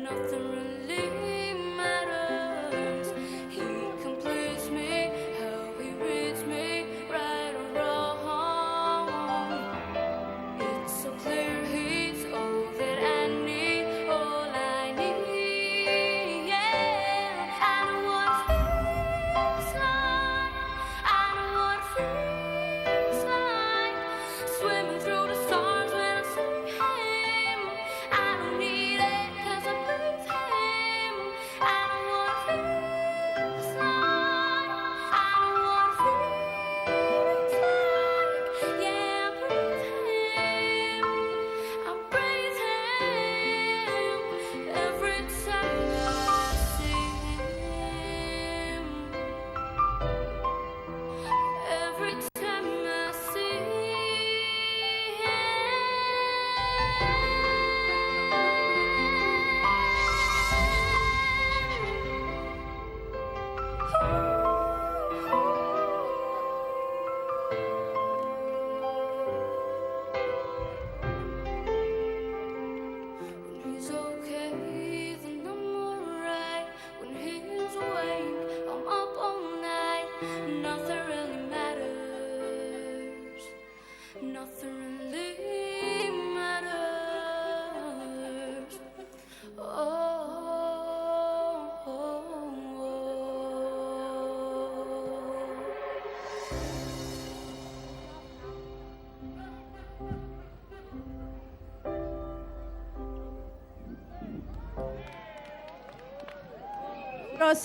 nothing really matters. He completes me, how he reads me, right or wrong. It's so clear he's all that I need, all I need. Yeah, I know what it feels like. I know what it feels like. Swimming through the stars when I see him. I don't need it 'cause I breathe him. I know what it feels like. I know what it feels like. Yeah, I breathe him. I breathe him every time I see him. Every time I see when he's okay, then I'm alright. When he's awake, I'm up all night. Nothing really matters. Nothing really matters. Próximo.